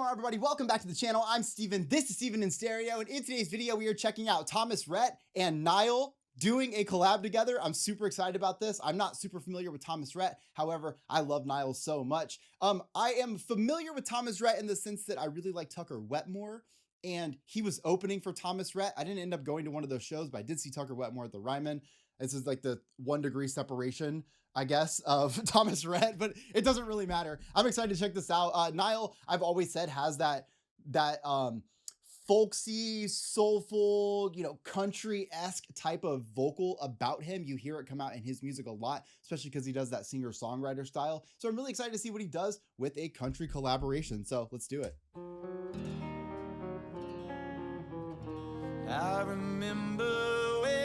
going on, everybody? Welcome back to the channel. I'm Steven. This is Steven in Stereo, and in today's video, we are checking out Thomas Rhett and Niall doing a collab together. I'm super excited about this. I'm not super familiar with Thomas Rhett. However, I love Niall so much. I am familiar with Thomas Rhett in the sense that I really like Tucker Wetmore, and he was opening for Thomas Rhett. I didn't end up going to one of those shows, but I did see Tucker Wetmore at the Ryman. This is like the 1 degree separation, I guess, of Thomas Rhett, but it doesn't really matter. I'm excited to check this out. Niall, I've always said, has that folksy, soulful, country-esque type of vocal about him. You hear it come out in his music a lot, especially because he does that singer-songwriter style. So I'm really excited to see what he does with a country collaboration. So let's do it. I remember when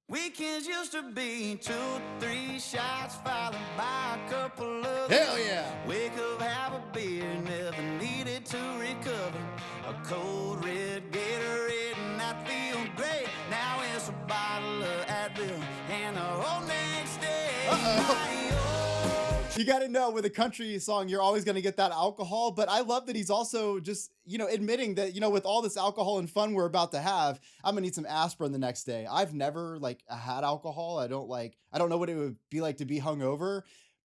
weekends used to be 2, 3 shots followed by a couple of Hell yeah. Wake up, have a beer, never needed to recover. A cold red Gatorade and I feel great. Now it's a bottle of Advil and the whole next day. You got to know, with a country song, you're always going to get that alcohol. But I love that he's also just, admitting that, with all this alcohol and fun we're about to have, I'm going to need some aspirin the next day. I've never had alcohol. I don't know what it would be like to be hungover,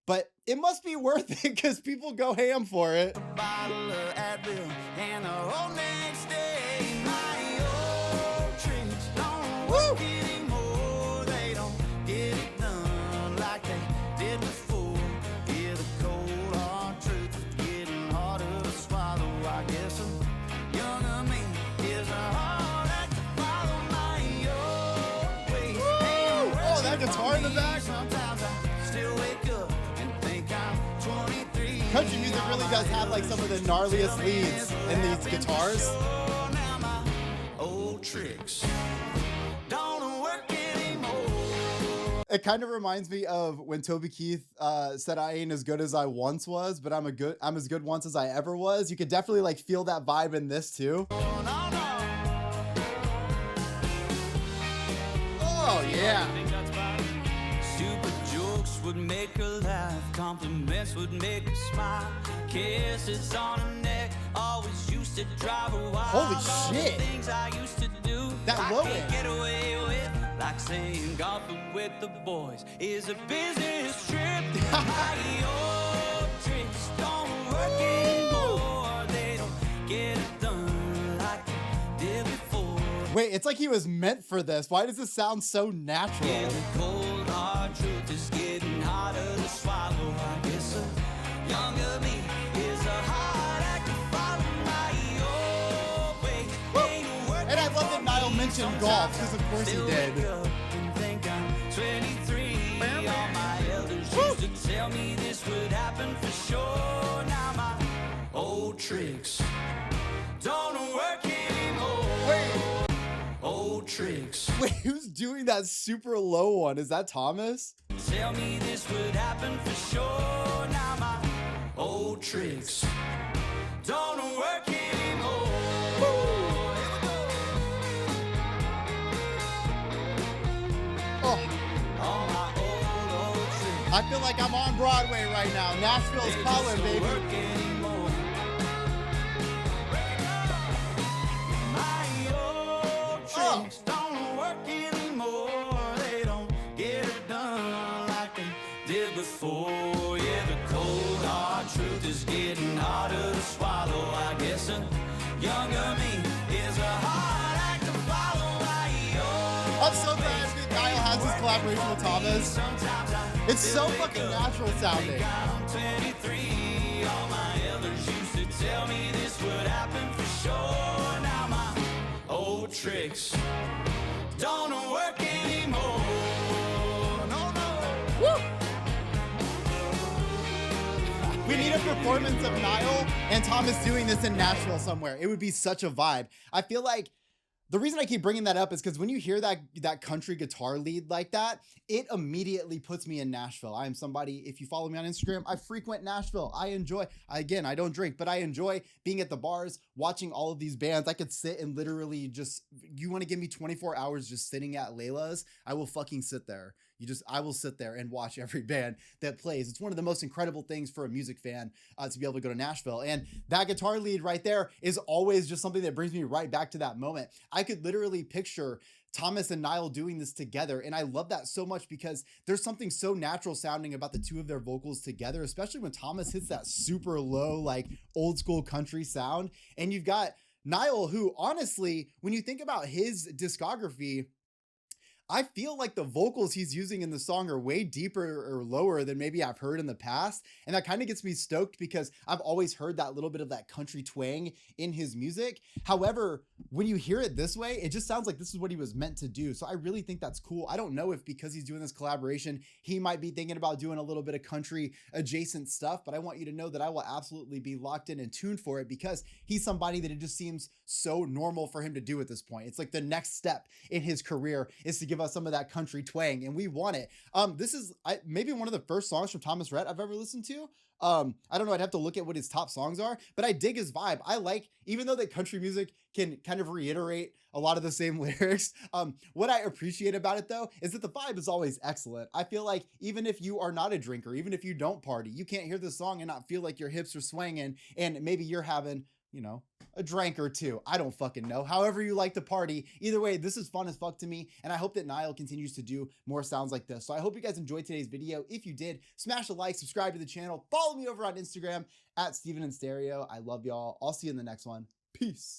but it must be worth it because people go ham for it. A bottle of Advil and the whole next day. My old tricks don't work anymore. They don't get it done like they did before. Yeah, the cold hard truth is getting harder to swallow. I guess a younger me is a hard act to follow. My old ways. Oh, that guitar in the back. Sometimes I still wake up and think I'm 23. Country music really does have some of the gnarliest leads in these guitars. Now my old tricks don't work anymore. It kind of reminds me of when Toby Keith said, "I ain't as good as I once was, but I'm as good once as I ever was." You could definitely feel that vibe in this too. Oh yeah. Stupid jokes would make her laugh, compliments would make her smile, kisses on her neck always used to drive her wild. Holy All shit. the things I used to do, That I low can't end. get away with, like saying golfing with the boys is a business trip. My old tricks don't work anymore. They don't get it done like they did before. Wait, it's like he was meant for this. Why does this sound so natural? Yeah, the cold hard truth is getting harder to swallow. I guess a younger me is a hard act to follow. My old way ain't working. And I love that Niall mentioned golf, because of course he Still did. wake up and think I'm 23. All my elders used to tell me this would happen for sure. Now my old tricks don't work anymore. Wait. Old tricks. Wait, who's doing that super low one? Is that Thomas? Tell me this would happen for sure. Now my old tricks don't work anymore. Oh, All my old tricks I feel like I'm on Broadway right now. Nashville's they calling, just don't baby. work anymore. My old tricks don't work anymore. They don't get it done like they did before. Yeah, the cold hard truth is getting harder to swallow. I guess a younger me is a hard act to follow. My old I'm so glad that Niall has this collaboration with Thomas. Sometimes I It's so fucking natural sounding. I'm 23. All my elders used to tell me this would happen for sure. Now my old tricks don't work anymore. No, no. We need a performance of Niall and Thomas doing this in Nashville somewhere. It would be such a vibe. I feel like the reason I keep bringing that up is because when you hear that country guitar lead like that, it immediately puts me in Nashville. I am somebody, if you follow me on Instagram, I frequent Nashville. I don't drink, but I enjoy being at the bars, watching all of these bands. I could sit and literally just, you want to give me 24 hours just sitting at Layla's, I will fucking sit there. I will sit there and watch every band that plays. It's one of the most incredible things for a music fan to be able to go to Nashville. And that guitar lead right there is always just something that brings me right back to that moment. I could literally picture Thomas and Niall doing this together. And I love that so much because there's something so natural sounding about the two of their vocals together, especially when Thomas hits that super low, like old school country sound. And you've got Niall, who honestly, when you think about his discography, I feel like the vocals he's using in the song are way deeper or lower than maybe I've heard in the past. And that kind of gets me stoked because I've always heard that little bit of that country twang in his music. However, when you hear it this way, it just sounds like this is what he was meant to do. So I really think that's cool. I don't know if because he's doing this collaboration, he might be thinking about doing a little bit of country adjacent stuff, but I want you to know that I will absolutely be locked in and tuned for it because he's somebody that it just seems so normal for him to do at this point. It's like the next step in his career is to give us some of that country twang, and we want it. This is maybe one of the first songs from Thomas Rhett I've ever listened to. I don't know, I'd have to look at what his top songs are, but I dig his vibe. I like, even though that country music can kind of reiterate a lot of the same lyrics, what I appreciate about it though is that the vibe is always excellent. I feel like even if you are not a drinker, even if you don't party, you can't hear this song and not feel like your hips are swinging and maybe you're having, you know, a drink or two. I don't fucking know. However you like to party. Either way, this is fun as fuck to me. And I hope that Niall continues to do more sounds like this. So I hope you guys enjoyed today's video. If you did, smash a like, subscribe to the channel, follow me over on Instagram at Steven in Stereo. I love y'all. I'll see you in the next one. Peace.